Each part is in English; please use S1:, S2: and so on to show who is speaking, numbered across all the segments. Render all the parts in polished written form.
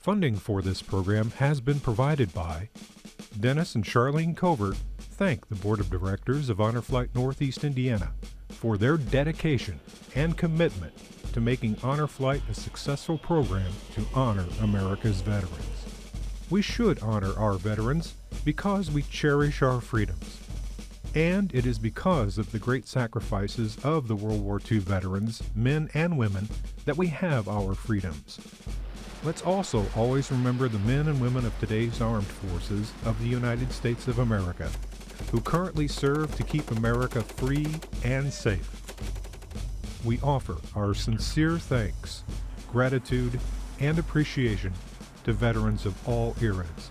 S1: Funding for this program has been provided by Dennis and Charlene Covert. Thank the Board of Directors of Honor Flight Northeast Indiana for their dedication and commitment to making Honor Flight a successful program to honor America's veterans. We should honor our veterans because we cherish our freedoms. And it is because of the great sacrifices of the World War II veterans, men and women, that we have our freedoms. Let's also always remember the men and women of today's armed forces of the United States of America, who currently serve to keep America free and safe. We offer our sincere thanks, gratitude, and appreciation to veterans of all eras.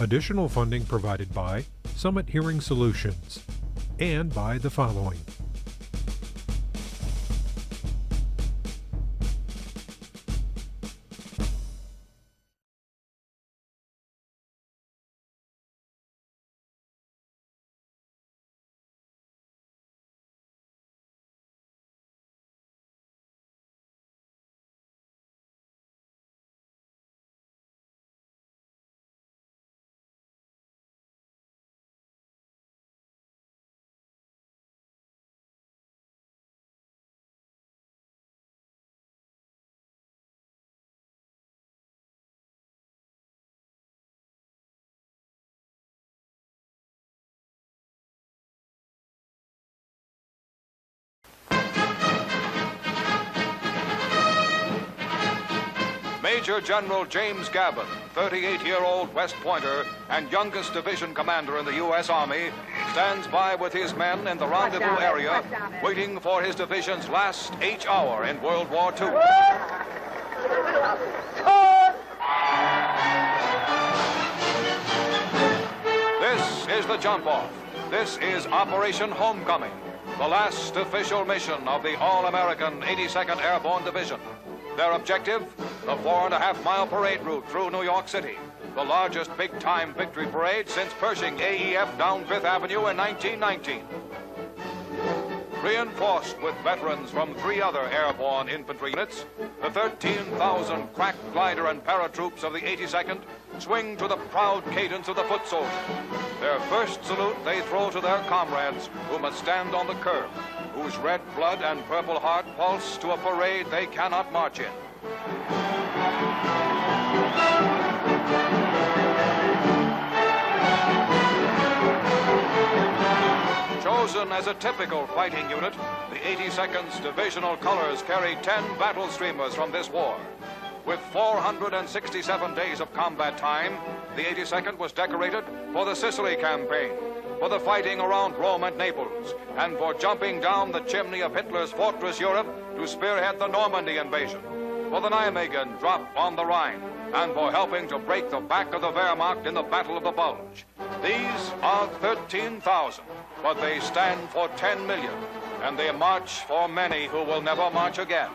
S1: Additional funding provided by Summit Hearing Solutions and by the following.
S2: Major General James Gabbin, 38-year-old West Pointer and youngest division commander in the U.S. Army, stands by with his men in the rendezvous area, waiting for his division's last H hour in World War II. This is the jump-off. This is Operation Homecoming, the last official mission of the all-American 82nd Airborne Division. Their objective, the 4.5-mile parade route through New York City, the largest big-time victory parade since Pershing AEF down Fifth Avenue in 1919. Reinforced with veterans from 3 other airborne infantry units, the 13,000 crack glider and paratroops of the 82nd swing to the proud cadence of the foot soldier. Their first salute they throw to their comrades who must stand on the curb, whose red blood and purple heart pulse to a parade they cannot march in. Chosen as a typical fighting unit, the 82nd's divisional colors carry 10 battle streamers from this war. With 467 days of combat time, the 82nd was decorated for the Sicily campaign, for the fighting around Rome and Naples, and for jumping down the chimney of Hitler's fortress Europe to spearhead the Normandy invasion, for the Nijmegen drop on the Rhine, and for helping to break the back of the Wehrmacht in the Battle of the Bulge. These are 13,000, but they stand for 10 million, and they march for many who will never march again.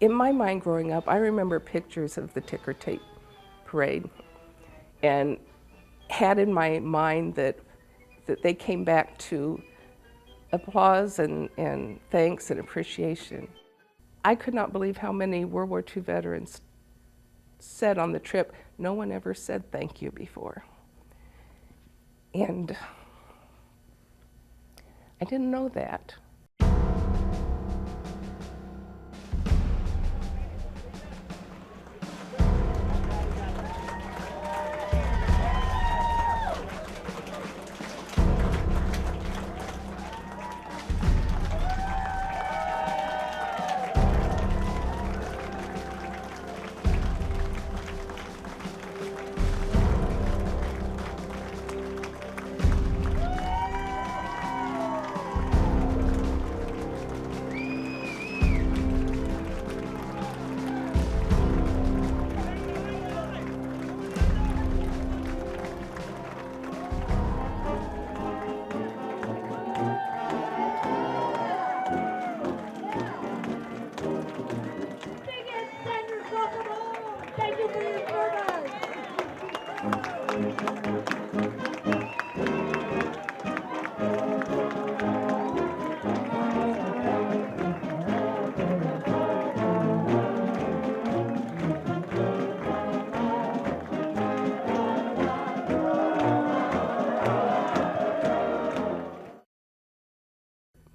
S3: In my mind growing up, I remember pictures of the ticker tape parade and had in my mind that they came back to applause and thanks and appreciation. I could not believe how many World War II veterans said on the trip, no one ever said thank you before. And I didn't know that.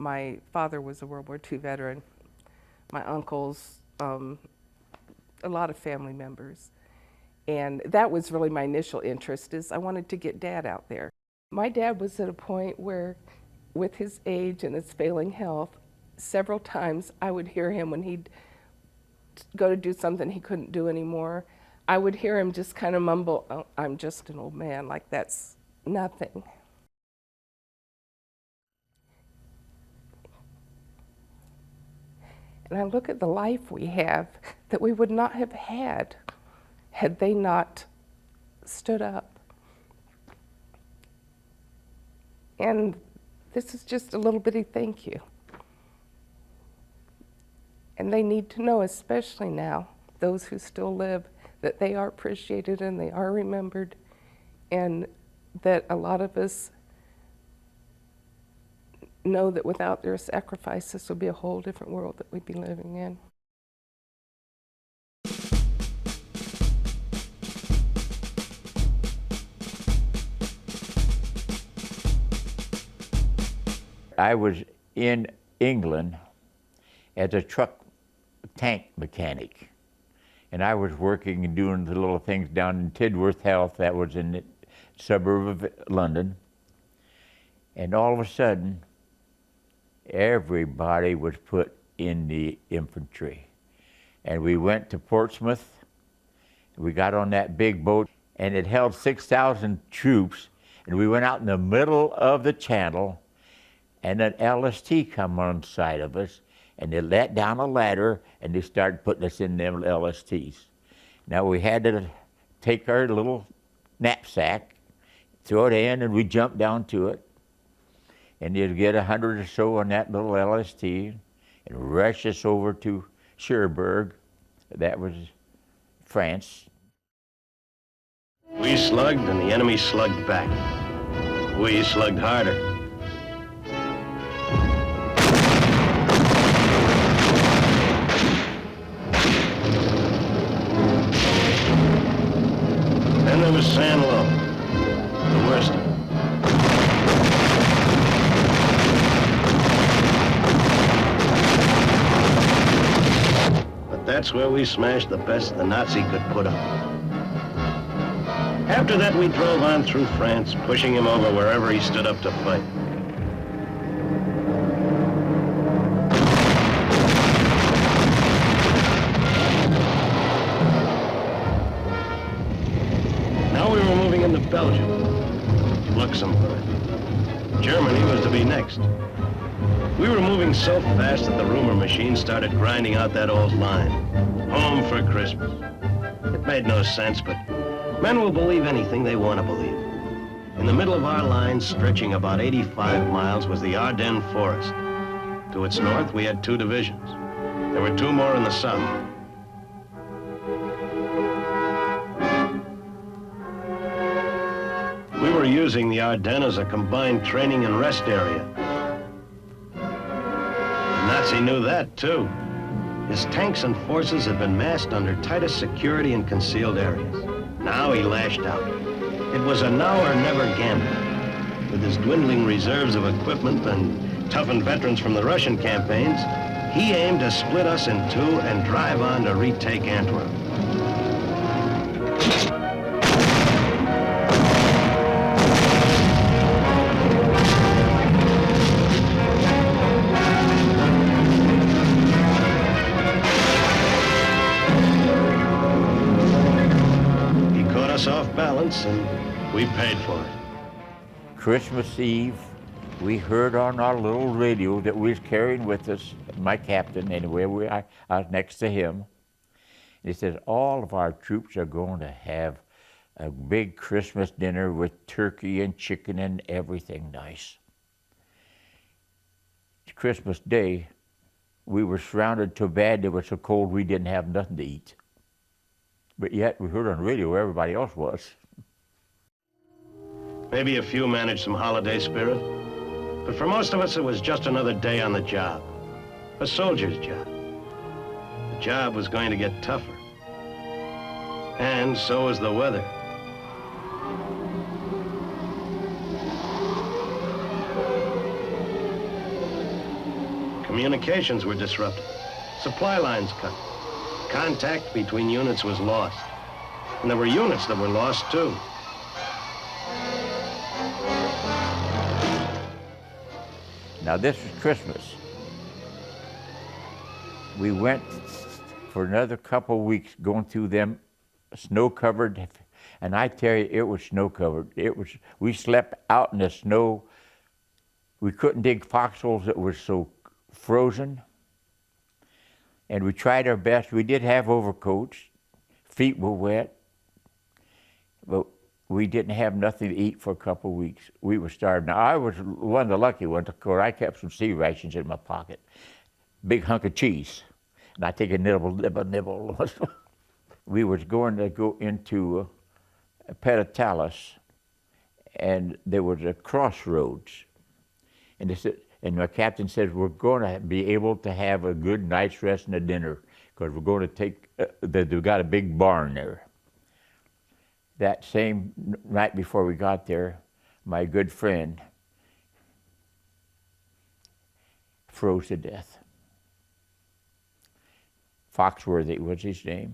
S3: my father was a World War II veteran, my uncles, a lot of family members. And that was really my initial interest, is I wanted to get Dad out there. My dad was at a point where, with his age and his failing health, several times I would hear him when he'd go to do something he couldn't do anymore. I would hear him just kind of mumble, "Oh, I'm just an old man," like that's nothing. And I look at the life we have that we would not have had they not stood up. And this is just a little bitty thank you. And they need to know, especially now, those who still live, that they are appreciated and they are remembered, and that a lot of us know that without their sacrifice, this would be a whole different world that we'd be living in.
S4: I was in England as a tank mechanic, and I was working and doing the little things down in Tidworth Heath, that was in the suburb of London. And all of a sudden, everybody was put in the infantry. And we went to Portsmouth, we got on that big boat, and it held 6,000 troops, and we went out in the middle of the channel, and an LST come on side of us, and they let down a ladder, and they started putting us in them LSTs. Now we had to take our little knapsack, throw it in, and we jumped down to it, and you'd get 100 or so on that little LST, and rush us over to Cherbourg. That was France.
S5: We slugged, and the enemy slugged back. We slugged harder. Then there was Sanlo, the worst. But that's where we smashed the best the Nazi could put up. After that, we drove on through France, pushing him over wherever he stood up to fight. Now we were moving into Belgium, Luxembourg. Germany was to be next. We were moving so fast that the rumor machine started grinding out that old line, "Home for Christmas." It made no sense, but men will believe anything they want to believe. In the middle of our line, stretching about 85 miles, was the Ardennes Forest. To its north, we had 2 divisions. There were 2 more in the south. We were using the Ardennes as a combined training and rest area. The Nazi knew that, too. His tanks and forces had been massed under tightest security in concealed areas. Now he lashed out. It was a now or never gamble. With his dwindling reserves of equipment and toughened veterans from the Russian campaigns, he aimed to split us in 2 and drive on to retake Antwerp. Off balance, and we paid for it.
S4: Christmas Eve, we heard on our little radio that we was carrying with us, my captain anyway, I was next to him. He said, all of our troops are going to have a big Christmas dinner with turkey and chicken and everything nice. Christmas Day, we were surrounded so bad, it was so cold we didn't have nothing to eat. But yet, we heard on the radio where everybody else was.
S5: Maybe a few managed some holiday spirit, but for most of us, it was just another day on the job. A soldier's job. The job was going to get tougher. And so was the weather. Communications were disrupted. Supply lines cut. Contact between units was lost. And there were units that were lost, too.
S4: Now, this was Christmas. We went for another couple of weeks going through them snow-covered, and I tell you, it was snow-covered. We slept out in the snow. We couldn't dig foxholes that were so frozen. And we tried our best. We did have overcoats. Feet were wet. But we didn't have nothing to eat for a couple of weeks. We were starving. Now, I was one of the lucky ones. Of course, I kept some sea rations in my pocket. Big hunk of cheese. And I take a nibble. We was going to go into Petatalis, and there was a crossroads. And they said, and my captain says, we're going to be able to have a good night's rest and a dinner, because we're going to take, they've got a big barn there. That same night before we got there, my good friend froze to death. Foxworthy was his name.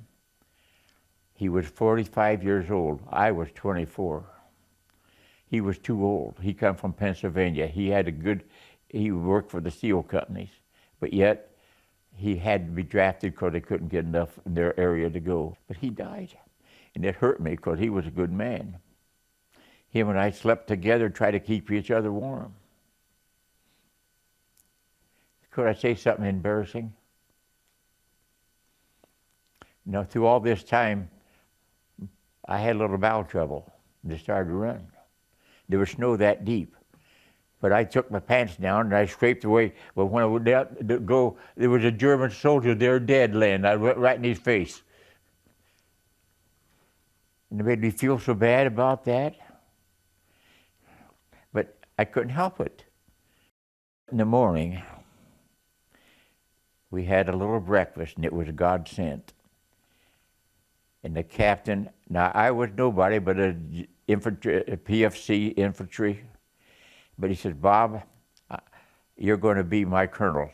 S4: He was 45 years old. I was 24. He was too old. He come from Pennsylvania. He worked for the steel companies, but yet he had to be drafted because they couldn't get enough in their area to go. But he died. And it hurt me because he was a good man. Him and I slept together, tried to keep each other warm. Could I say something embarrassing? Now, through all this time, I had a little bowel trouble. They started to run. There was snow that deep. But I took my pants down and I scraped away. But when I went out to go, there was a German soldier there dead laying. I went right in his face. And it made me feel so bad about that. But I couldn't help it. In the morning, we had a little breakfast, and it was God sent. And the captain, now I was nobody but a PFC infantry, but he said, Bob, you're going to be my colonel.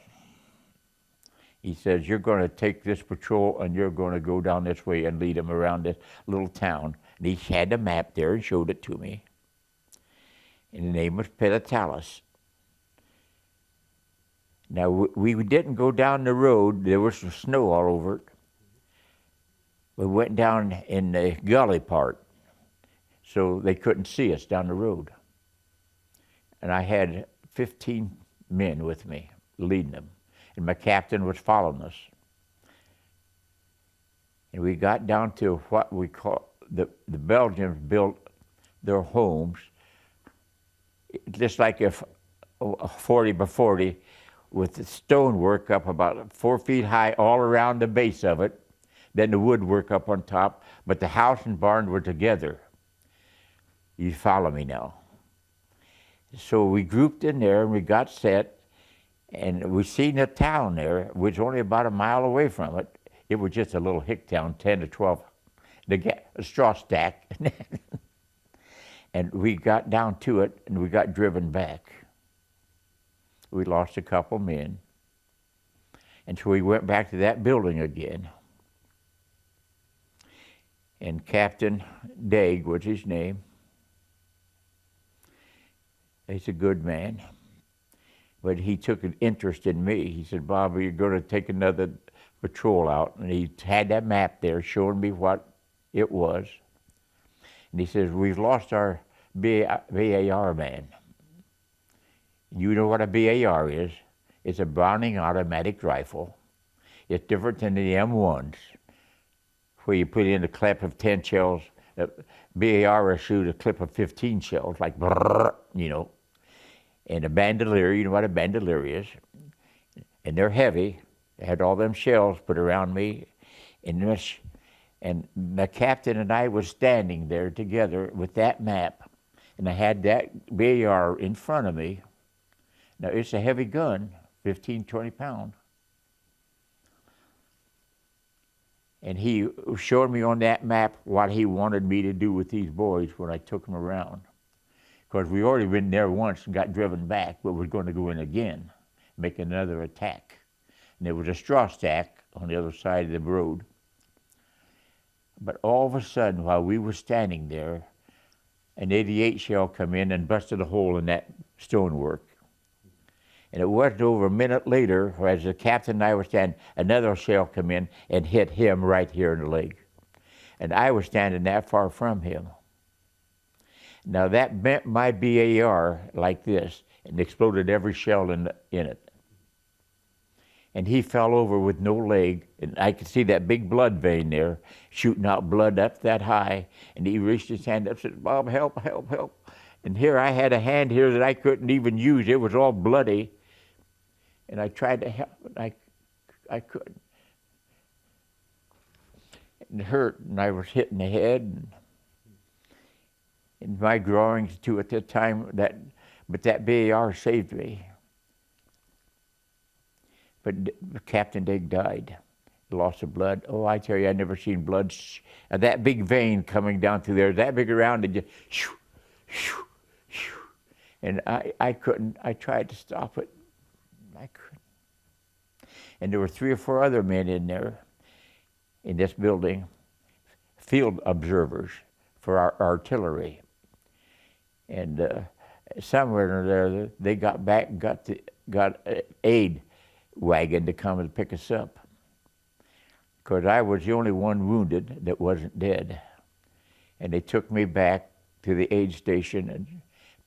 S4: He says, you're going to take this patrol and you're going to go down this way and lead them around this little town. And he had a map there and showed it to me. And the name was Petatalis. Now, we didn't go down the road. There was some snow all over it. We went down in the gully part, so they couldn't see us down the road. And I had 15 men with me, leading them. And my captain was following us. And we got down to what we call, the Belgians built their homes, just like if 40 by 40, with the stonework up about 4 feet high all around the base of it, then the woodwork up on top, but the house and barn were together. You follow me now? So we grouped in there and we got set, and we seen the town there, which was only about a mile away from it. It was just a little hick town, 10 to 12, a straw stack. And we got down to it and we got driven back. We lost a couple men. And so we went back to that building again. And Captain Daig was his name. He's a good man. But he took an interest in me. He said, Bob, you're going to take another patrol out. And he had that map there showing me what it was. And he says, we've lost our BAR man. You know what a BAR is? It's a Browning automatic rifle. It's different than the M1s, where you put in a clip of 10 shells. BAR will shoot a clip of 15 shells, like brrr, you know. And a bandolier, you know what a bandolier is. And they're heavy. They had all them shells put around me. And the captain and I was standing there together with that map. And I had that BAR in front of me. Now, it's a heavy gun, 15, 20 pounds. And he showed me on that map what he wanted me to do with these boys when I took them around. Because we already been there once and got driven back, but we're going to go in again. make another attack. And there was a straw stack on the other side of the road. But all of a sudden, while we were standing there, an 88 shell come in and busted a hole in that stonework. And it wasn't over a minute later, as the captain and I were standing, another shell come in and hit him right here in the leg. And I was standing that far from him. Now that bent my BAR like this and exploded every shell in it. And he fell over with no leg, and I could see that big blood vein there, shooting out blood up that high. And he reached his hand up and said, "Bob, help, help, help." And here I had a hand here that I couldn't even use. It was all bloody. And I tried to help, and I couldn't. It hurt, and I was hitting the head. And my drawings too at that time, but that BAR saved me. But Captain Digg died, loss of blood. Oh, I tell you, I never seen blood. That big vein coming down through there, that big around, and just shoo, shoo, shoo. And I couldn't. I tried to stop it. I couldn't. And there were 3 or 4 other men in there, in this building, field observers for our artillery. And somewhere in there, they got back and got an aid wagon to come and pick us up. Because I was the only one wounded that wasn't dead. And they took me back to the aid station and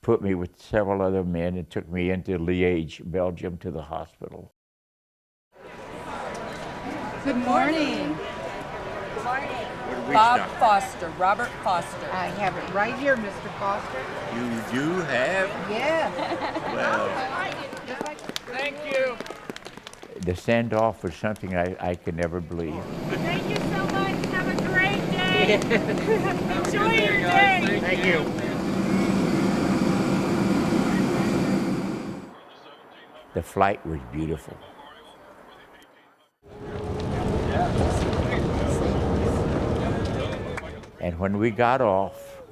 S4: put me with several other men and took me into Liège, Belgium, to the hospital.
S6: Good morning.
S7: Good morning.
S6: Bob Foster, Robert Foster.
S7: I have it right here, Mr. Foster.
S4: You do have?
S7: Yes.
S4: Well,
S8: Thank you.
S4: the send-off was something I could never believe.
S9: Thank you so much. Have a great day. Enjoy your day.
S8: Thank you.
S4: The flight was beautiful. And when we got off,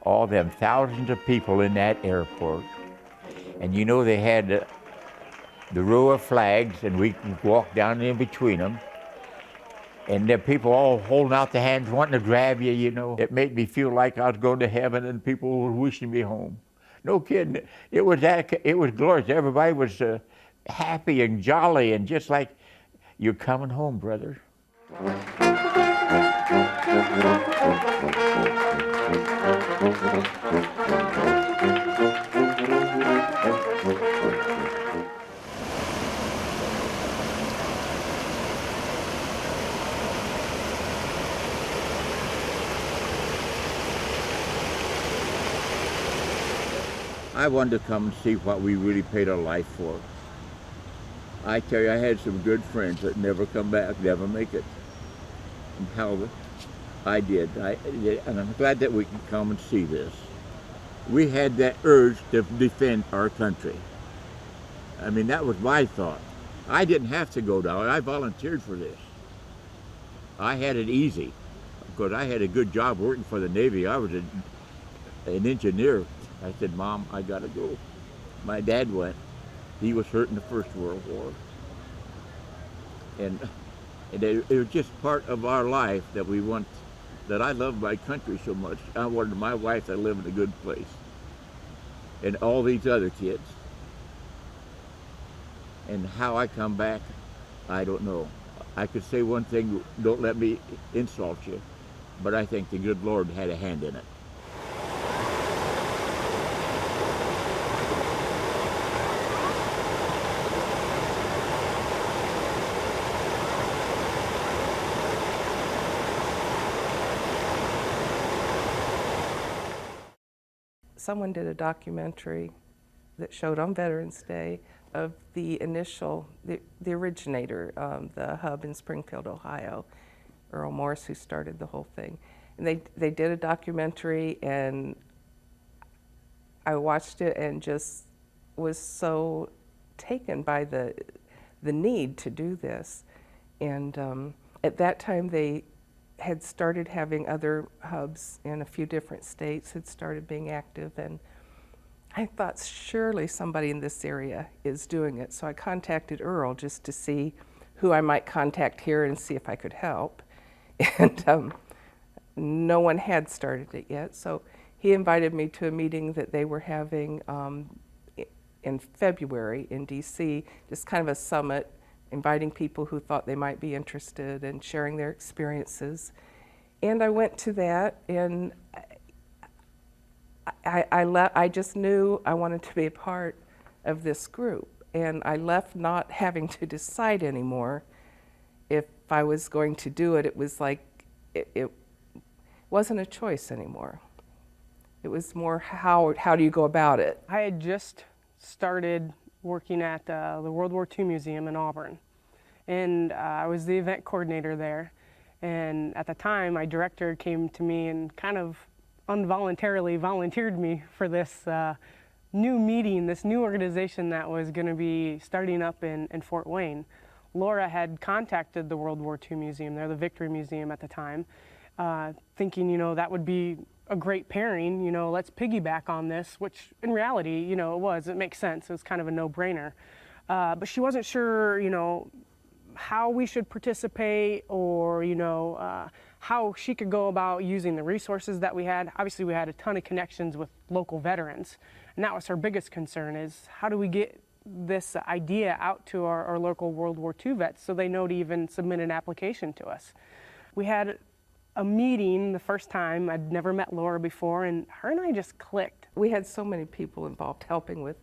S4: all them thousands of people in that airport, and you know they had the row of flags, and we could walk down in between them, and the people all holding out their hands, wanting to grab you, you know. It made me feel like I was going to heaven, and people were wishing me home. No kidding. It was glorious. Everybody was happy and jolly, and just like, "You're coming home, brother." I wanted to come and see what we really paid our life for. I tell you, I had some good friends that never come back, never make it. And how I did. And I'm glad that we can come and see this. We had that urge to defend our country. I mean, that was my thought. I didn't have to go down. I volunteered for this. I had it easy because I had a good job working for the Navy. I was an engineer. I said, "Mom, I gotta go." My dad went. He was hurt in the First World War. And it was just part of our life that we want, that I love my country so much. I wanted my wife to live in a good place. And all these other kids. And how I come back, I don't know. I could say one thing, don't let me insult you, but I think the good Lord had a hand in it.
S3: Someone did a documentary that showed on Veterans Day of the originator, the hub in Springfield, Ohio, Earl Morris, who started the whole thing. And they did a documentary, and I watched it and just was so taken by the need to do this. And at that time, they had started having other hubs in a few different states, had started being active, and I thought surely somebody in this area is doing it, so I contacted Earl just to see who I might contact here and see if I could help. And no one had started it yet, so he invited me to a meeting that they were having in February in DC, just kind of a summit, inviting people who thought they might be interested and sharing their experiences. And I went to that, and I just knew I wanted to be a part of this group. And I left not having to decide anymore if I was going to do it. It was like, it wasn't a choice anymore. It was more how do you go about it?
S8: I had just started working at the World War II Museum in Auburn. And I was the event coordinator there. And at the time, my director came to me and kind of involuntarily volunteered me for this new meeting, this new organization that was going to be starting up in Fort Wayne. Laura had contacted the World War II Museum, they're the Victory Museum at the time, thinking, you know, that would be a great pairing, you know, let's piggyback on this, which in reality, you know, it makes sense, it was kind of a no-brainer. But she wasn't sure, you know, how we should participate or, you know, how she could go about using the resources that we had. Obviously, we had a ton of connections with local veterans, and that was her biggest concern is how do we get this idea out to our local World War II vets so they know to even submit an application to us. We had a meeting the first time. I'd never met Laura before, and her and I just clicked.
S3: We had so many people involved helping with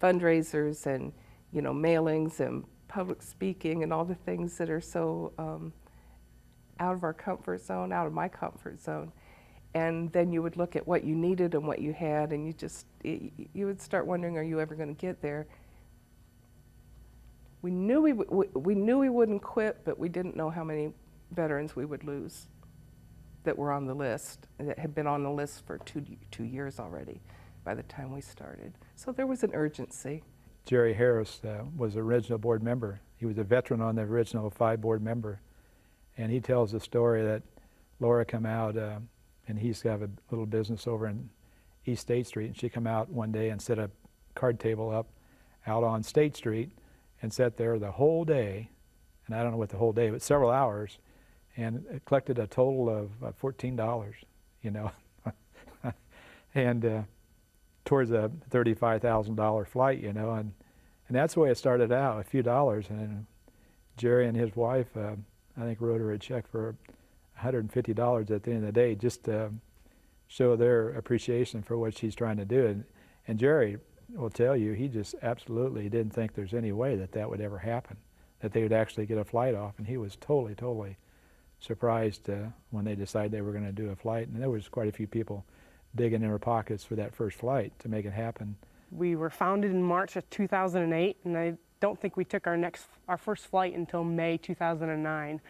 S3: fundraisers and, you know, mailings and public speaking and all the things that are so out of our comfort zone, out of my comfort zone. And then you would look at what you needed and what you had, and you would start wondering, are you ever going to get there? We knew we wouldn't quit, but we didn't know how many veterans we would lose that were on the list, that had been on the list for two years already by the time we started. So there was an urgency.
S10: Jerry Harris was the original board member. He was a veteran on the original 5 board member. And he tells the story that Laura come out, and he's got a little business over in East State Street, and she come out one day and set a card table up out on State Street and sat there the whole day, and I don't know what the whole day, but several hours, and it collected a total of $14, you know, and towards a $35,000 flight, you know, and that's the way it started out, a few dollars, and then Jerry and his wife, I think, wrote her a check for $150 at the end of the day, just to show their appreciation for what she's trying to do. And Jerry will tell you, he just absolutely didn't think there's any way that would ever happen, that they would actually get a flight off, and he was totally surprised when they decided they were going to do a flight. And there was quite a few people digging in their pockets for that first flight to make it happen.
S8: We were founded in March of 2008, and I don't think we took our first flight until May 2009.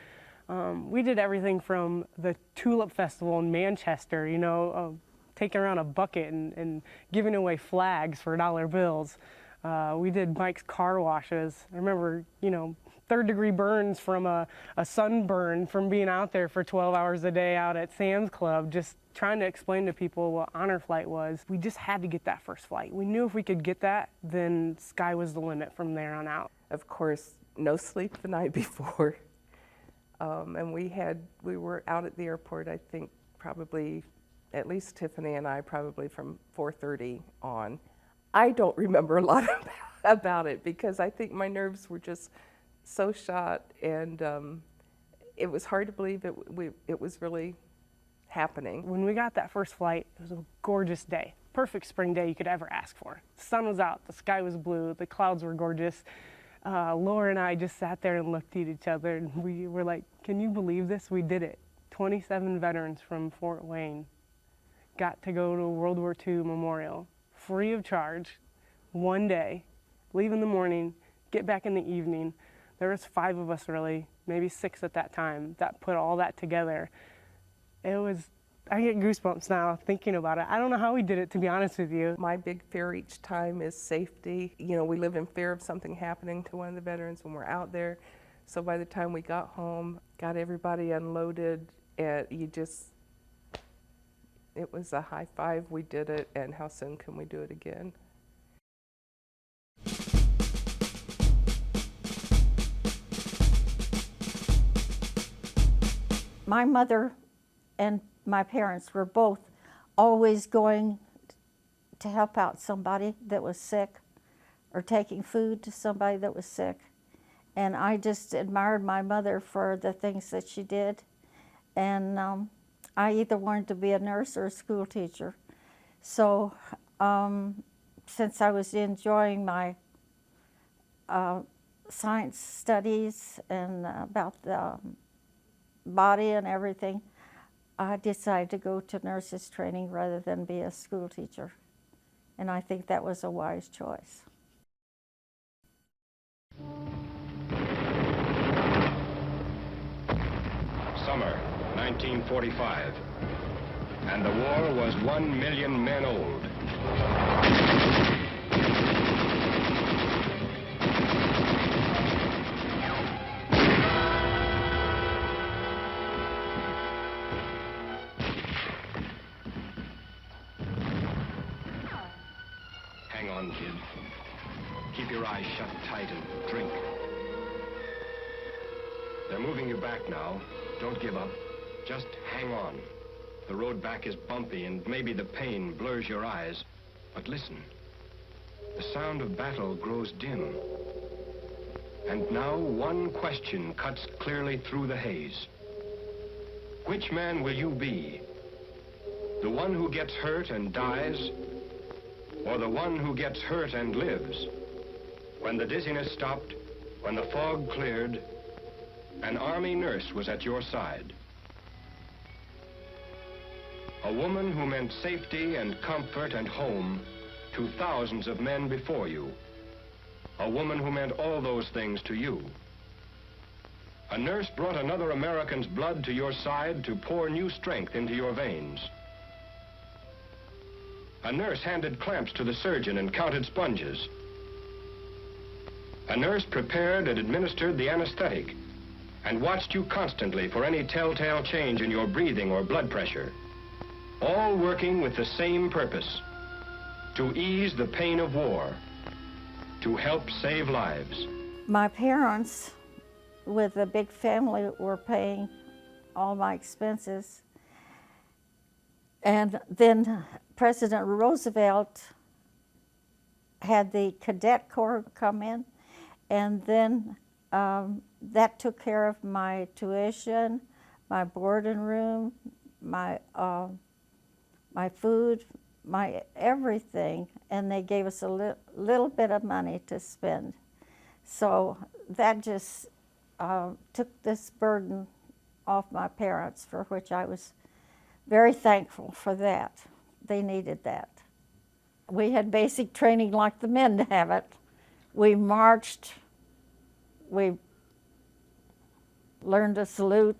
S8: We did everything from the Tulip Festival in Manchester, you know, taking around a bucket and giving away flags for dollar bills. We did Mike's car washes. I remember, you know, third-degree burns from a sunburn from being out there for 12 hours a day out at Sam's Club, just trying to explain to people what Honor Flight was. We just had to get that first flight. We knew if we could get that, then sky was the limit from there on out.
S3: Of course, no sleep the night before. And we were out at the airport, I think, probably, at least Tiffany and I, probably from 4:30 on. I don't remember a lot about it because I think my nerves were just so shot, and it was hard to believe it was really happening.
S8: When we got that first flight, it was a gorgeous day. Perfect spring day you could ever ask for. The sun was out, the sky was blue, the clouds were gorgeous. Laura and I just sat there and looked at each other, and we were like, can you believe this? We did it. 27 veterans from Fort Wayne got to go to a World War II memorial, free of charge, one day, leave in the morning, get back in the evening. There was 5 of us really, maybe 6 at that time, that put all that together. It was, I get goosebumps now thinking about it. I don't know how we did it, to be honest with you.
S3: My big fear each time is safety. You know, we live in fear of something happening to one of the veterans when we're out there. So by the time we got home, got everybody unloaded, it It was a high five, we did it, and how soon can we do it again?
S11: My mother and my parents were both always going to help out somebody that was sick or taking food to somebody that was sick. And I just admired my mother for the things that she did. And I either wanted to be a nurse or a school teacher. So since I was enjoying my science studies and about the body and everything, I decided to go to nurses training rather than be a school teacher. And I think that was a wise choice.
S5: Summer 1945, and the war was 1 million men old. Hang on, kid. Keep your eyes shut tight and drink. They're moving you back now. Don't give up. Just hang on. The road back is bumpy and maybe the pain blurs your eyes. But listen. The sound of battle grows dim. And now one question cuts clearly through the haze. Which man will you be? The one who gets hurt and dies? Or the one who gets hurt and lives? When the dizziness stopped, when the fog cleared, an army nurse was at your side. A woman who meant safety and comfort and home to thousands of men before you. A woman who meant all those things to you. A nurse brought another American's blood to your side to pour new strength into your veins. A nurse handed clamps to the surgeon and counted sponges. A nurse prepared and administered the anesthetic and watched you constantly for any telltale change in your breathing or blood pressure, all working with the same purpose, to ease the pain of war, to help save lives.
S11: My parents, with a big family, were paying all my expenses. And then President Roosevelt had the Cadet Corps come in, and then that took care of my tuition, my board and room, my food, my everything, and they gave us a little bit of money to spend. So that just took this burden off my parents, for which I was very thankful for that. They needed that. We had basic training like the men have it. We marched, we learned to salute.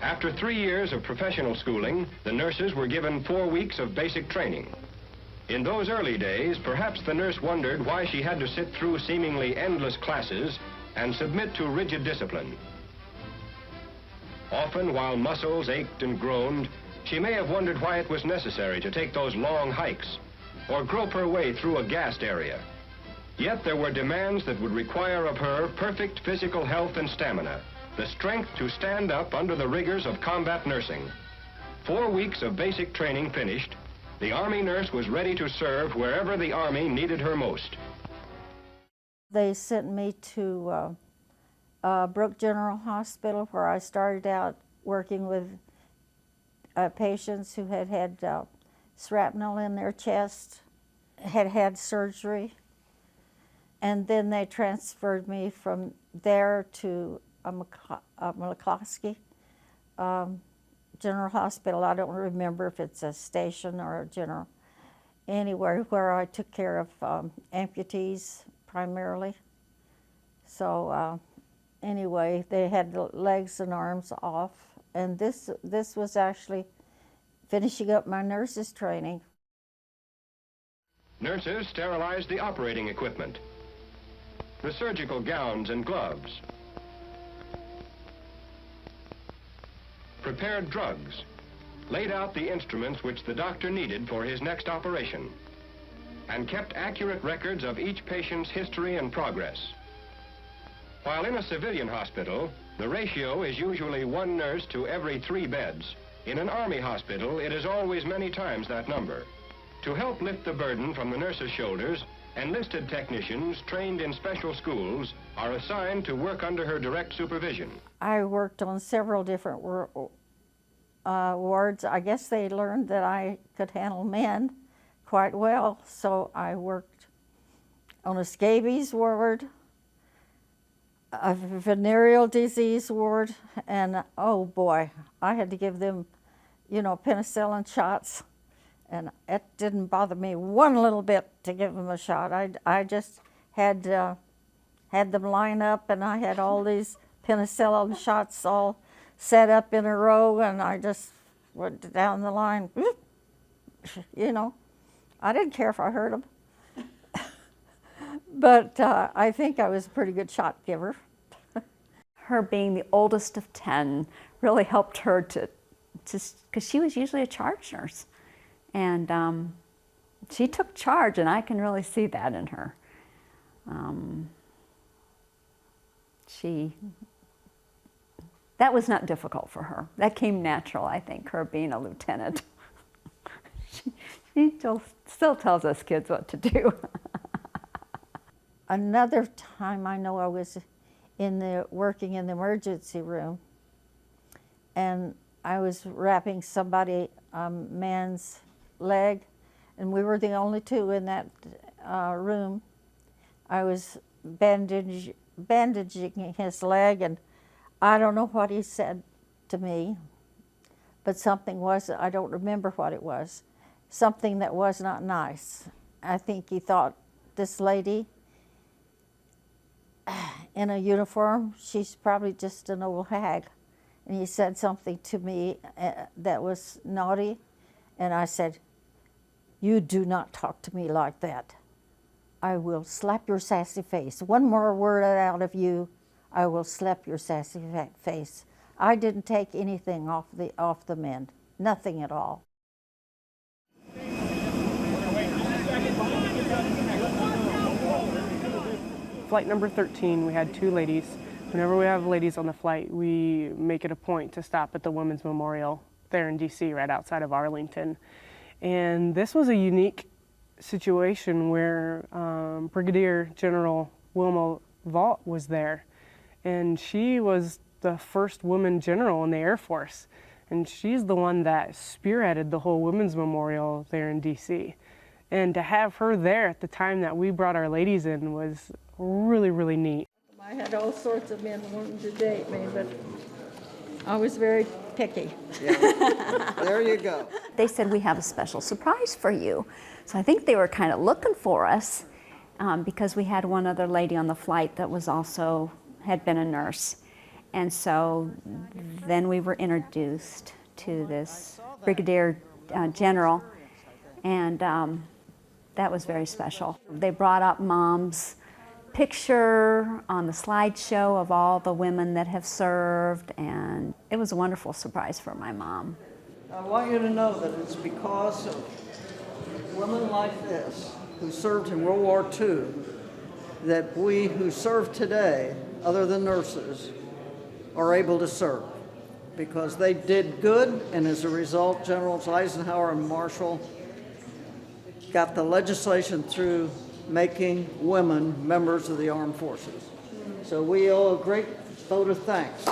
S5: After 3 years of professional schooling, the nurses were given 4 weeks of basic training. In those early days, perhaps the nurse wondered why she had to sit through seemingly endless classes and submit to rigid discipline. Often, while muscles ached and groaned, she may have wondered why it was necessary to take those long hikes or grope her way through a gassed area. Yet there were demands that would require of her perfect physical health and stamina, the strength to stand up under the rigors of combat nursing. 4 weeks of basic training finished, the Army nurse was ready to serve wherever the Army needed her most.
S11: They sent me to Brooke General Hospital, where I started out working with patients who had had shrapnel in their chest, had had surgery, and then they transferred me from there to McCloskey General Hospital. I don't remember if it's a station or a general. Anywhere where I took care of amputees primarily. So anyway, they had the legs and arms off, and this was actually finishing up my nurses training.
S5: Nurses sterilized the operating equipment, the surgical gowns and gloves,
S12: prepared drugs, laid out the instruments which the doctor needed for his next operation, and kept accurate records of each patient's history and progress. While in a civilian hospital, the ratio is usually 1 nurse to every 3 beds. In an Army hospital, it is always many times that number. To help lift the burden from the nurses' shoulders, enlisted technicians trained in special schools are assigned to work under her direct supervision.
S11: I worked on several different wards. I guess they learned that I could handle men quite well, so I worked on a scabies ward, a venereal disease ward, and oh boy, I had to give them, you know, penicillin shots, and it didn't bother me one little bit to give them a shot. I just had them line up, and I had all these penicillin shots all set up in a row, and I just went down the line, you know. I didn't care if I hurt them. But I think I was a pretty good shot giver.
S13: Her being the oldest of 10 really helped her to because she was usually a charge nurse. And she took charge, and I can really see that in her. That was not difficult for her. That came natural, I think, her being a lieutenant. She still tells us kids what to do.
S11: Another time I know I was working in the emergency room, and I was wrapping somebody, man's leg, and we were the only 2 in that room. I was bandaging his leg, and I don't know what he said to me, but something was, I don't remember what it was, something that was not nice. I think he thought, this lady in a uniform, she's probably just an old hag. And he said something to me that was naughty, and I said, you do not talk to me like that. I will slap your sassy face. One more word out of you, I will slap your sassy face. I didn't take anything off the men, nothing at all.
S8: Flight number 13, we had 2 ladies. Whenever we have ladies on the flight, we make it a point to stop at the Women's Memorial there in DC, right outside of Arlington. And this was a unique situation where Brigadier General Wilma Vaught was there. And she was the first woman general in the Air Force. And she's the one that spearheaded the whole Women's Memorial there in DC. And to have her there at the time that we brought our ladies in was really, really neat.
S11: I had all sorts of men wanting to date me, but I was very picky.
S14: Yeah. There you go.
S13: They said, we have a special surprise for you. So I think they were kind of looking for us because we had one other lady on the flight that was also, had been a nurse. And so then we were introduced to this Brigadier General, and that was very special. They brought up Mom's picture on the slideshow of all the women that have served, and it was a wonderful surprise for my mom.
S14: I want you to know that it's because of women like this who served in World War II that we who serve today, other than nurses, are able to serve, because they did good, and as a result, Generals Eisenhower and Marshall got the legislation through making women members of the armed forces. So we owe a great vote of thanks.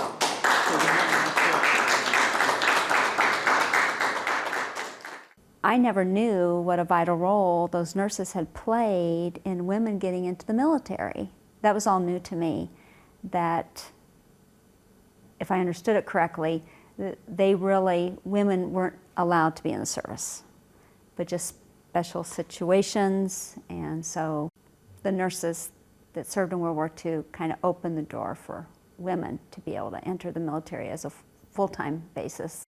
S13: I never knew what a vital role those nurses had played in women getting into the military. That was all new to me, that if I understood it correctly, women weren't allowed to be in the service, but just special situations. And so the nurses that served in World War II kind of opened the door for women to be able to enter the military as a full-time basis.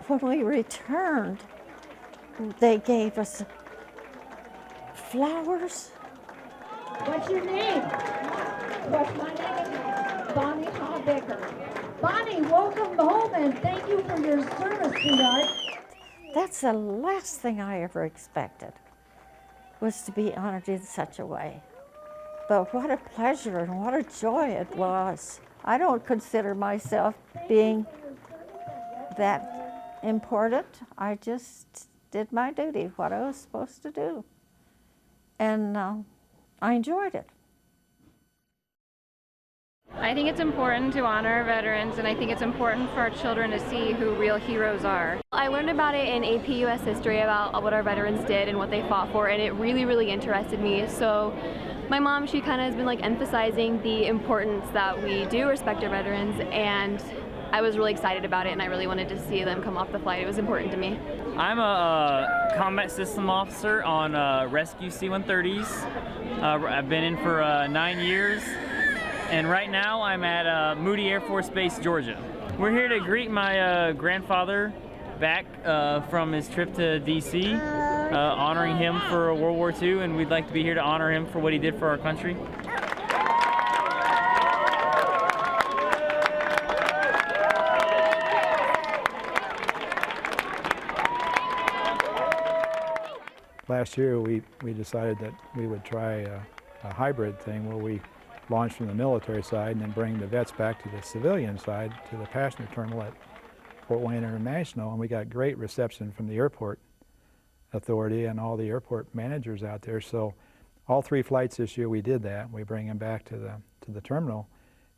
S11: When we returned, they gave us flowers.
S9: What's your name? What's my name? Bonnie Habecker. Bonnie, welcome home and thank you for your service, sweetheart.
S11: That's the last thing I ever expected, was to be honored in such a way. But what a pleasure and what a joy it was. I don't consider myself being that important. I just did my duty, what I was supposed to do. And I enjoyed it.
S15: I think it's important to honor our veterans, and I think it's important for our children to see who real heroes are.
S16: I learned about it in AP US History about what our veterans did and what they fought for, and it really, really interested me. So my mom, she kind of has been like emphasizing the importance that we do respect our veterans, and I was really excited about it, and I really wanted to see them come off the flight. It was important to me.
S17: I'm a combat system officer on rescue C-130s. I've been in for 9 years. And right now I'm at Moody Air Force Base, Georgia. We're here to greet my grandfather back from his trip to DC, honoring him for World War II, and we'd like to be here to honor him for what he did for our country.
S10: Last year we decided that we would try a hybrid thing where we launch from the military side and then bring the vets back to the civilian side, to the passenger terminal at Fort Wayne International, and we got great reception from the airport authority and all the airport managers out there. So all 3 flights this year we did that. We bring them back to the terminal,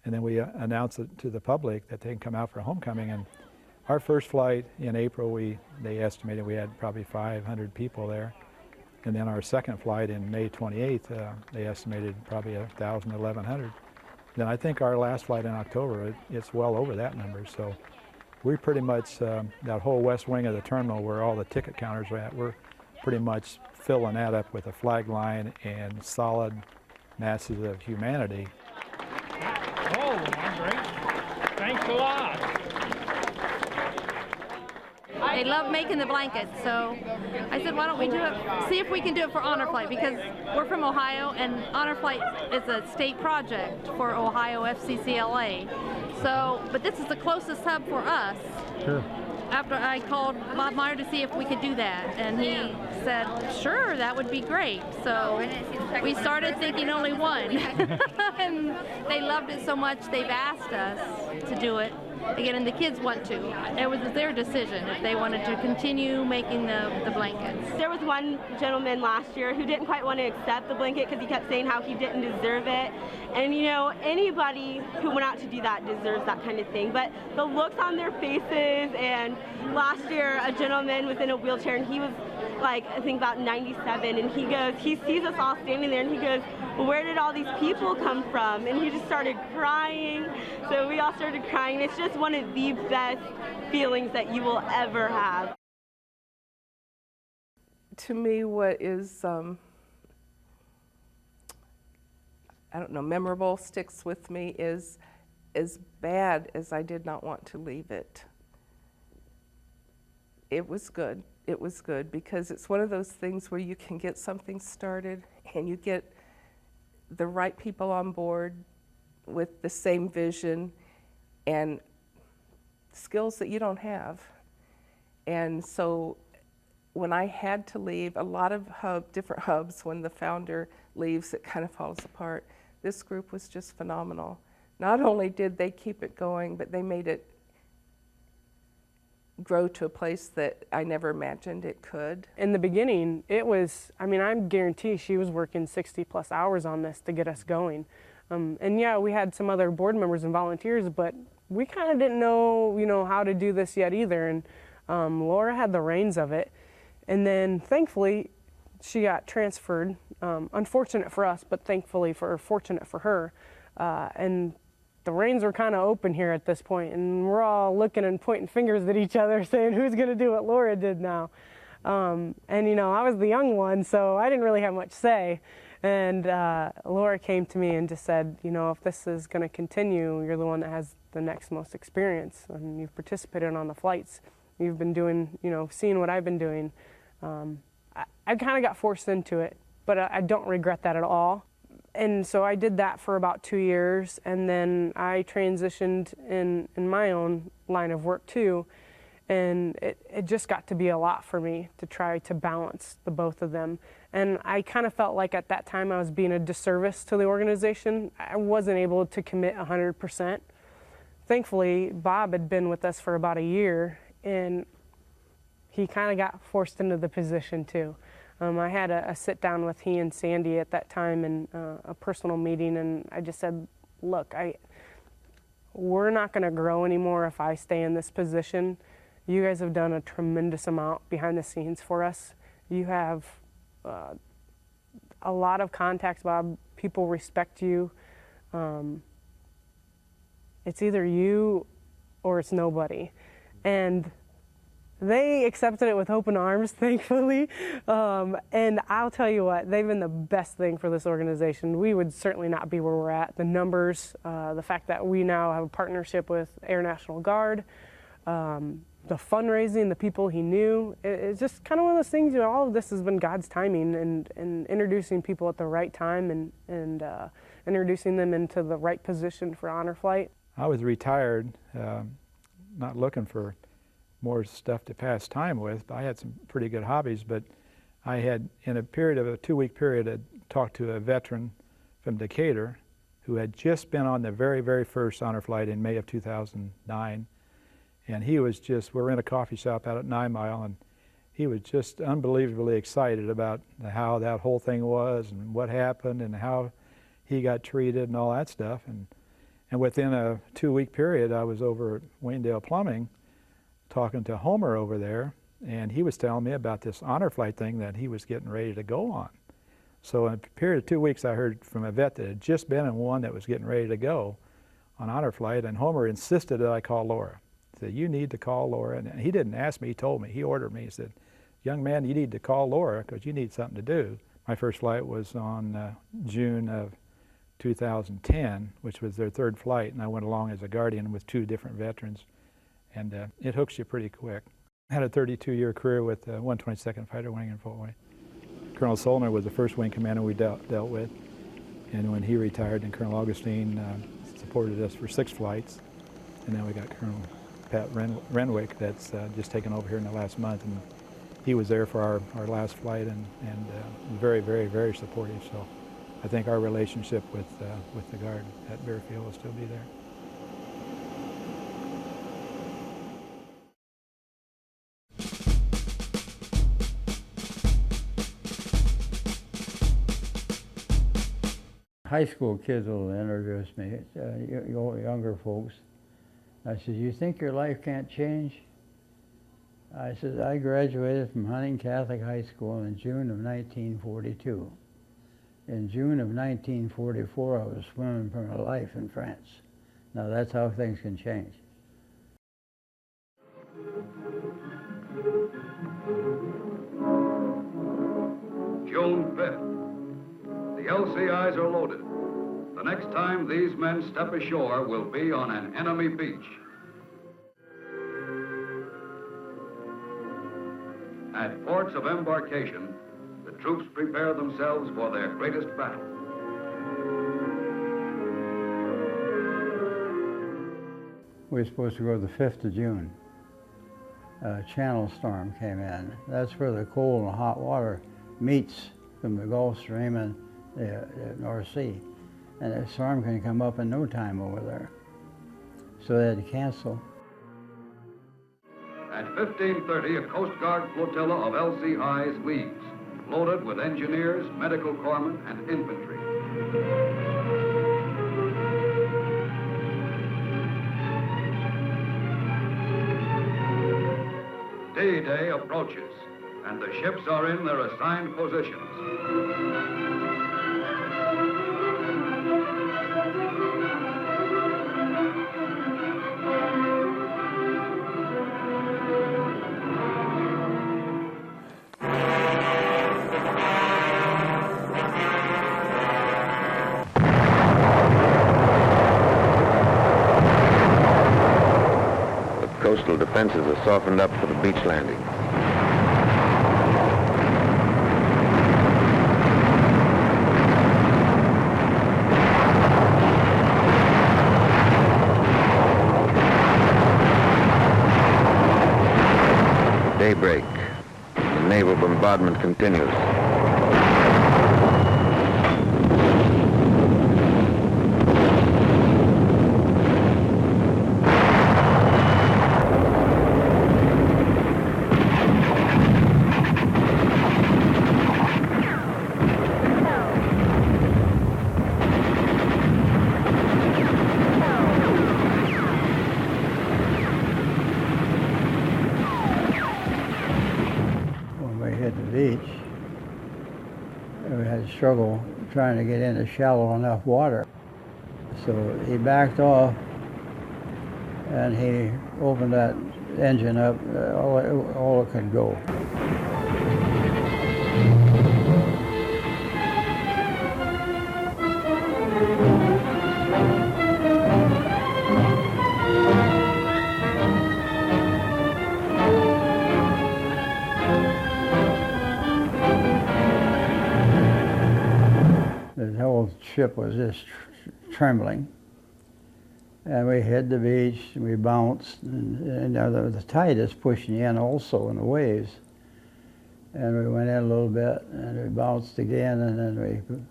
S10: and then we announce it to the public that they can come out for homecoming. And our first flight in April, they estimated we had probably 500 people there. And then our second flight in May 28th, they estimated probably 1,000 to 1,100. Then I think our last flight in October, it's well over that number. So we pretty much, that whole west wing of the terminal where all the ticket counters are at, we're pretty much filling that up with a flag line and solid masses of humanity.
S18: Oh, great. Thanks a lot.
S19: They love making the blankets, so I said, why don't we do it, see if we can do it for Honor Flight, because we're from Ohio, and Honor Flight is a state project for Ohio FCCLA. So, but this is the closest hub for us.
S1: Sure.
S19: After I called Bob Meyer to see if we could do that, and he said, sure, that would be great. So we started thinking only one, and they loved it so much they've asked us to do it again, and the kids want to. It was their decision if they wanted to continue making the blankets.
S20: There was one gentleman last year who didn't quite want to accept the blanket because he kept saying how he didn't deserve it. And you know, anybody who went out to do that deserves that kind of thing. But the looks on their faces, and last year a gentleman was in a wheelchair, and he was like, I think about 97, and he sees us all standing there, and he goes, well, where did all these people come from? And he just started crying. So we all started crying. It's just one of the best feelings that you will ever have.
S3: To me, what is, I don't know, memorable, sticks with me is, as bad as I did not want to leave it, it was good. It was good because it's one of those things where you can get something started and you get the right people on board with the same vision and skills that you don't have. And so when I had to leave, a lot of different hubs, when the founder leaves, it kind of falls apart. This group was just phenomenal. Not only did they keep it going, but they made it grow to a place that I never imagined it could.
S8: In the beginning, it was, I mean, I guarantee she was working 60+ hours on this to get us going. And yeah, we had some other board members and volunteers, but we kind of didn't know, how to do this yet either. And Laura had the reins of it. And then thankfully, she got transferred. Unfortunate for us, but fortunate for her. And the reins were kind of open here at this point, and we're all looking and pointing fingers at each other saying, who's going to do what Laura did now? And I was the young one, so I didn't really have much say. And Laura came to me and just said, if this is going to continue, you're the one that has the next most experience, and you've participated on the flights. You've been doing, seeing what I've been doing. I kind of got forced into it, but I don't regret that at all. And so I did that for about 2 years, and then I transitioned in my own line of work too, and it just got to be a lot for me to try to balance the both of them. And I kind of felt like at that time I was being a disservice to the organization. I wasn't able to commit 100%. Thankfully, Bob had been with us for about a year, and he kind of got forced into the position too. I had a sit down with he and Sandy at that time in a personal meeting, and I just said, look, we're not going to grow anymore if I stay in this position. You guys have done a tremendous amount behind the scenes for us. You have a lot of contacts, Bob. People respect you. It's either you or it's nobody. And they accepted it with open arms, thankfully. And I'll tell you what, they've been the best thing for this organization. We would certainly not be where we're at. The numbers, the fact that we now have a partnership with Air National Guard, the fundraising, the people he knew, it's just kind of one of those things, all of this has been God's timing and introducing people at the right time and introducing them into the right position for honor flight.
S10: I was retired, not looking for more stuff to pass time with. I had some pretty good hobbies, but I had, in a period of a 2-week period, I'd talked to a veteran from Decatur who had just been on the very, very first honor flight in May of 2009. And he was just, we were in a coffee shop out at 9 Mile, and he was just unbelievably excited about how that whole thing was and what happened and how he got treated and all that stuff. And within a 2-week period, I was over at Waynedale Plumbing talking to Homer over there, and he was telling me about this honor flight thing that he was getting ready to go on. So in a period of 2 weeks, I heard from a vet that had just been in one that was getting ready to go on honor flight, and Homer insisted that I call Laura. He said, you need to call Laura. And he didn't ask me, he told me, he ordered me. He said, young man, you need to call Laura because you need something to do. My first flight was on June of 2010, which was their 3rd flight, and I went along as a guardian with 2 different veterans. And it hooks you pretty quick. I had a 32-year career with 122nd Fighter Wing and Full Wing. Colonel Solner was the first wing commander we dealt with, and when he retired, then Colonel Augustine supported us for 6 flights, and then we got Colonel Pat Renwick that's just taken over here in the last month, and he was there for our last flight and very, very, very supportive. So I think our relationship with the Guard at Bear Field will still be there.
S21: High school kids will introduce me, younger folks. I said, you think your life can't change? I said, I graduated from Hunting Catholic High School in June of 1942. In June of 1944, I was swimming for my life in France. Now that's how things can change.
S2: June 5th. The LCIs are loaded. The next time these men step ashore will be on an enemy beach. At ports of embarkation, the troops prepare themselves for their greatest battle.
S21: We were supposed to go the 5th of June. A channel storm came in. That's where the cold and hot water meets from the Gulf Stream and the North Sea. And a storm can come up in no time over there. So they had to cancel.
S2: At 15:30, a Coast Guard flotilla of LCIs leaves, loaded with engineers, medical corpsmen, and infantry. D-Day approaches, and the ships are in their assigned positions.
S22: Coastal defenses are softened up for the beach landing. daybreak. The naval bombardment continues.
S21: Struggle trying to get into shallow enough water. So he backed off and he opened that engine up all it could go. The whole ship was just trembling. And we hit the beach, and we bounced, and the tide is pushing in also in the waves. And we went in a little bit, and we bounced again, and then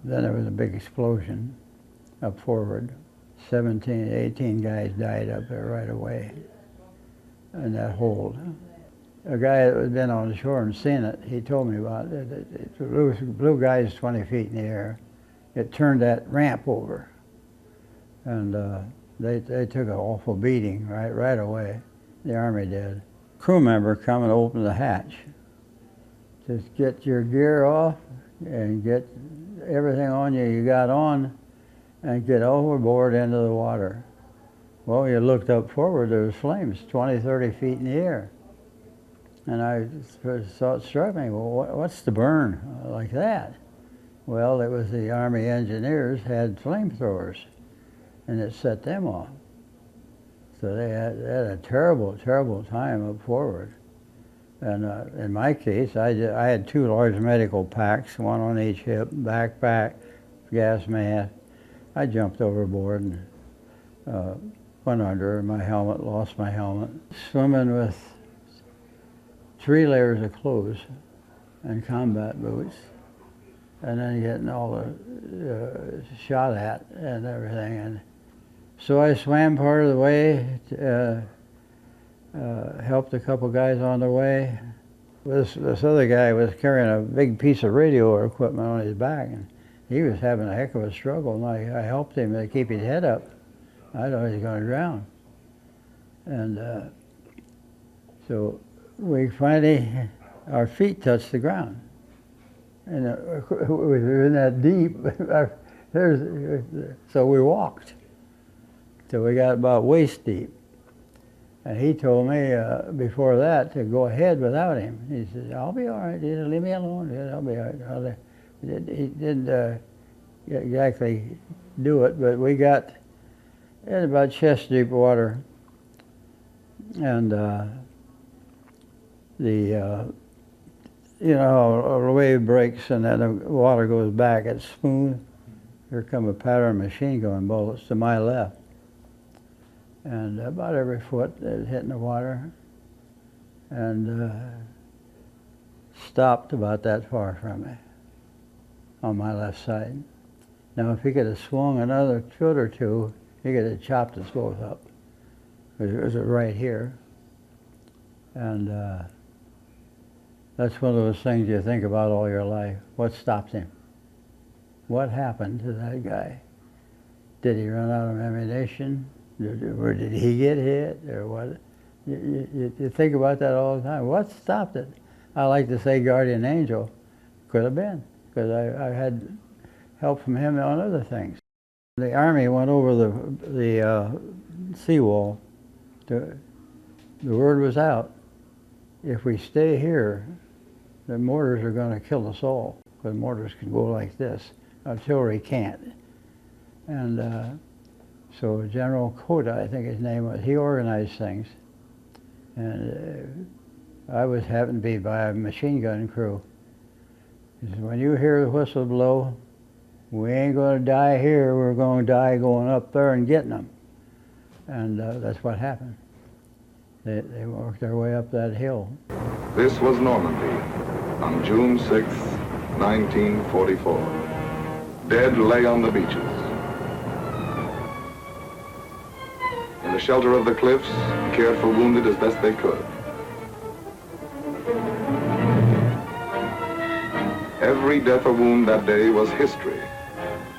S21: then there was a big explosion up forward. 17, 18 guys died up there right away in that hold. A guy that had been on the shore and seen it, he told me about it. Blue guys 20 feet in the air. It turned that ramp over. And they took an awful beating right away. The Army did. Crew member come and open the hatch. Just get your gear off and get everything on you got on and get overboard into the water. Well, you looked up forward, there was flames 20, 30 feet in the air. And I thought, it struck me, well, what's the burn like that? Well, it was the Army engineers had flamethrowers, and it set them off. So they had a terrible, terrible time up forward. And in my case, I had 2 large medical packs, one on each hip, backpack, gas mask. I jumped overboard and went under my helmet, lost my helmet. Swimming with 3 layers of clothes and combat boots, and then getting all the shot at and everything. And so I swam part of the way, helped a couple guys on the way. This other guy was carrying a big piece of radio equipment on his back, and he was having a heck of a struggle, and I helped him to keep his head up. I thought he was going to drown. And so we finally, our feet touched the ground. And we were in that deep, so we walked till we got about waist deep. And he told me before that to go ahead without him. He said, I'll be all right, just leave me alone, I'll be all right. He didn't exactly do it, but we got in about chest deep water. And you know, a wave breaks and then the water goes back, it's smooth. Here come a pattern machine gun bullets to my left. And about every foot is hitting the water. And stopped about that far from me on my left side. Now if he could have swung another foot or two, he could have chopped us both up. It was right here. And that's one of those things you think about all your life. What stopped him? What happened to that guy? Did he run out of ammunition? Or did he get hit? Or what? You think about that all the time. What stopped it? I like to say guardian angel. Could have been, because I had help from him on other things. The Army went over the seawall. The word was out. If we stay here, the mortars are going to kill us all, because mortars can go like this. Artillery can't. And so General Cota, I think his name was, he organized things. And I happened to be by a machine gun crew. He said, when you hear the whistle blow, we ain't going to die here, we're going to die going up there and getting them. And that's what happened. They worked their way up that hill.
S6: This was Normandy on June 6, 1944. Dead lay on the beaches. In the shelter of the cliffs, cared for wounded as best they could. Every death or wound that day was history,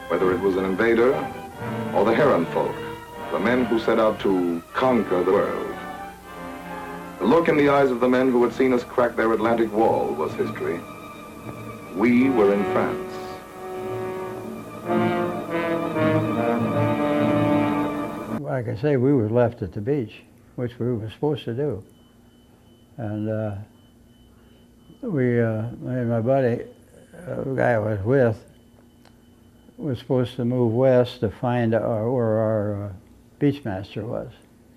S6: whether it was an invader or the Heron folk, the men who set out to conquer the world. The look in the eyes of the men who had seen us crack their Atlantic wall was history. We were in France.
S21: Like I say, we were left at the beach, which we were supposed to do. And me and my buddy, the guy I was with, was supposed to move west to find where our beachmaster was,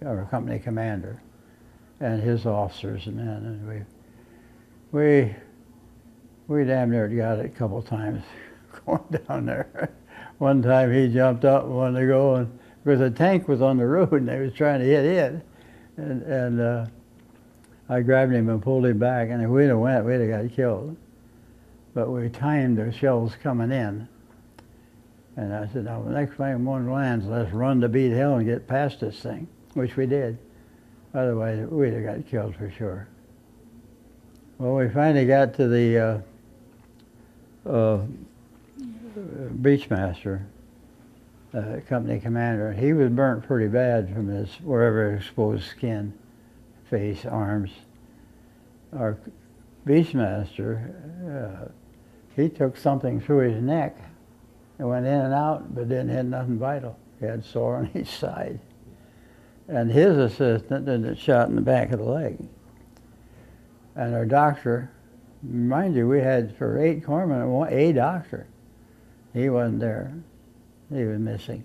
S21: our company commander, and his officers and men. And we damn near got it a couple times going down there. One time he jumped up and wanted to go, and because the tank was on the road and they was trying to hit it, and I grabbed him and pulled him back, and if we'd have went, we'd have got killed. But we timed the shells coming in. And I said, now, the next time one lands, let's run to beat hell and get past this thing, which we did. Otherwise, we'd have got killed for sure. Well, we finally got to the beachmaster, company commander. He was burnt pretty bad from his wherever exposed skin, face, arms. Our beachmaster, he took something through his neck. It went in and out, but didn't hit nothing vital. He had sore on each side. And his assistant did a shot in the back of the leg. And our doctor, mind you, we had for 8 corpsmen, a doctor. He wasn't there. He was missing.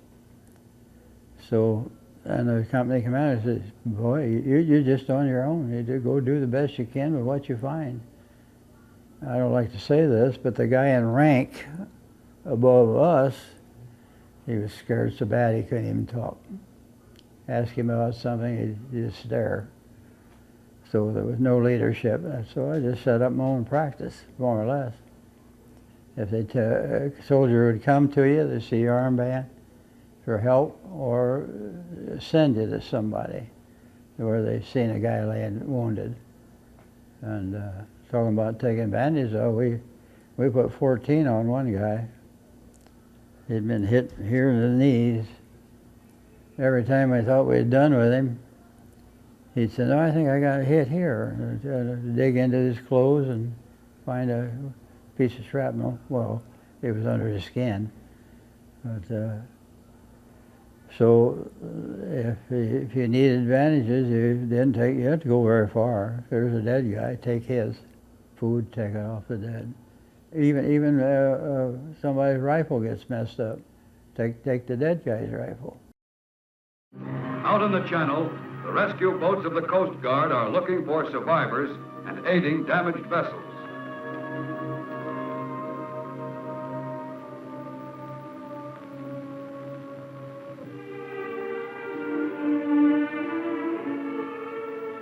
S21: So, and the company commander says, boy, you're just on your own. You go do the best you can with what you find. I don't like to say this, but the guy in rank above us, he was scared so bad he couldn't even talk. Ask him about something, he'd just stare. So there was no leadership. So I just set up my own practice, more or less. If a soldier would come to you, they see your armband for help, or send you to somebody where they've seen a guy laying wounded. And talking about taking advantage of, we put 14 on one guy. He'd been hit here in the knees. Every time I thought we had done with him, he'd say, no, I think I got hit here. And dig into his clothes and find a piece of shrapnel. Well, it was under his skin. But, so if you need advantages, you had to go very far. If there's a dead guy, take his food, take it off the dead. Even somebody's rifle gets messed up, take the dead guy's rifle.
S2: Out in the channel, the rescue boats of the Coast Guard are looking for survivors and aiding damaged vessels.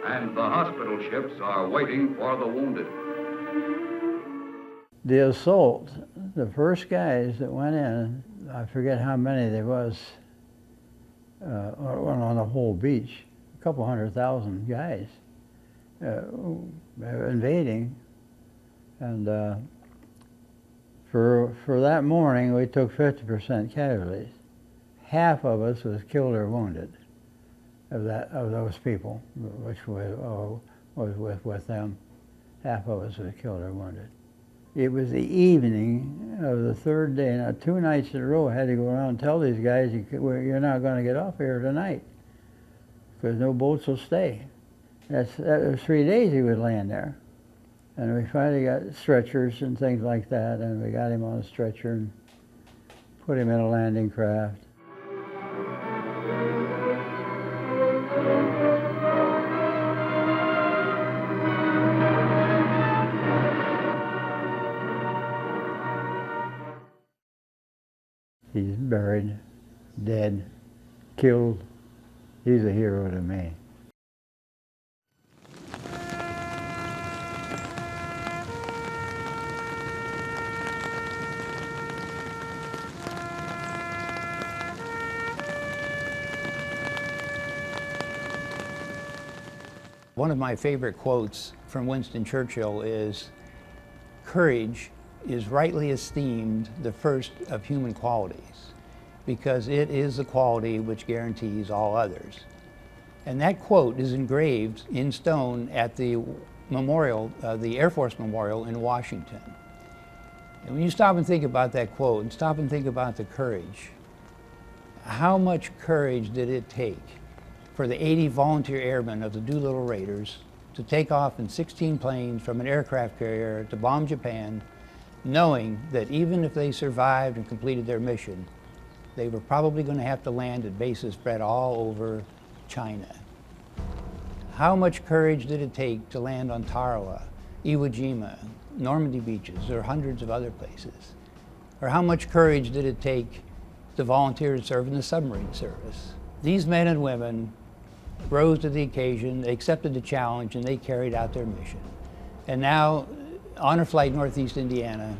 S2: And the hospital ships are waiting for the wounded.
S21: The assault, the first guys that went in, I forget how many there was on the whole beach, a couple 100,000 guys invading. And for that morning, we took 50% casualties. Half of us was killed or wounded of those people, which was with them. Half of us was killed or wounded. It was the evening of the third day. Now, 2 nights in a row, I had to go around and tell these guys, you're not going to get off here tonight, because no boats will stay. That was 3 days he was laying there. And we finally got stretchers and things like that, and we got him on a stretcher and put him in a landing craft. He's buried, dead, killed. He's a hero to me.
S4: One of my favorite quotes from Winston Churchill is, "Courage is rightly esteemed the first of human qualities, because it is the quality which guarantees all others." And that quote is engraved in stone at the memorial, the Air Force Memorial in Washington. And when you stop and think about that quote and stop and think about the courage, how much courage did it take for the 80 volunteer airmen of the Doolittle Raiders to take off in 16 planes from an aircraft carrier to bomb Japan, knowing that even if they survived and completed their mission, they were probably going to have to land at bases spread all over China. How much courage did it take to land on Tarawa, Iwo Jima, Normandy beaches, or hundreds of other places? Or how much courage did it take to volunteer to serve in the submarine service? These men and women rose to the occasion, they accepted the challenge, and they carried out their mission. And now, Honor Flight Northeast Indiana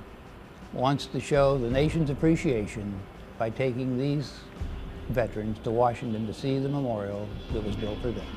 S4: wants to show the nation's appreciation by taking these veterans to Washington to see the memorial that was built for them.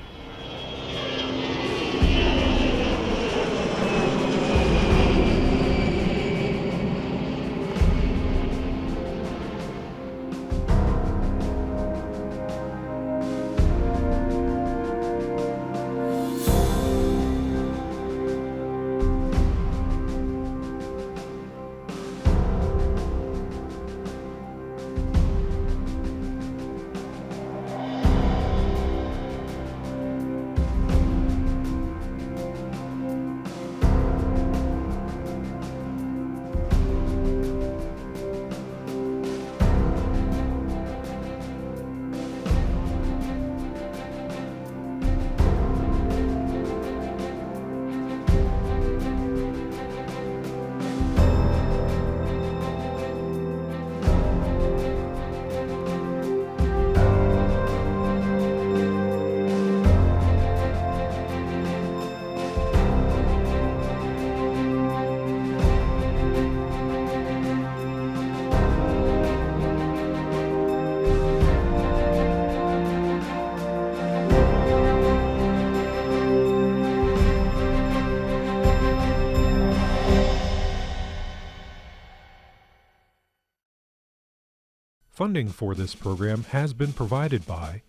S1: Funding for this program has been provided by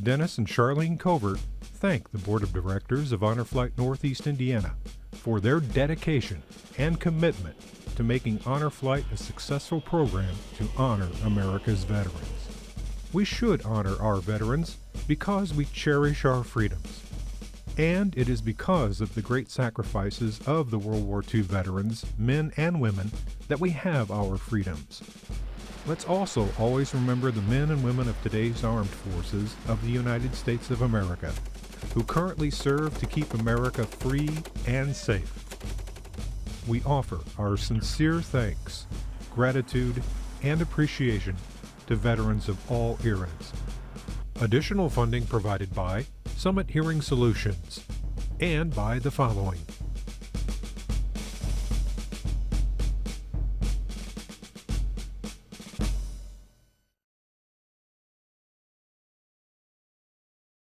S1: Dennis and Charlene Covert. Thank the Board of Directors of Honor Flight Northeast Indiana for their dedication and commitment to making Honor Flight a successful program to honor America's veterans. We should honor our veterans because we cherish our freedoms. And it is because of the great sacrifices of the World War II veterans, men and women, that we have our freedoms. Let's also always remember the men and women of today's armed forces of the United States of America, who currently serve to keep America free and safe. We offer our sincere thanks, gratitude, and appreciation to veterans of all eras. Additional funding provided by Summit Hearing Solutions and by the following: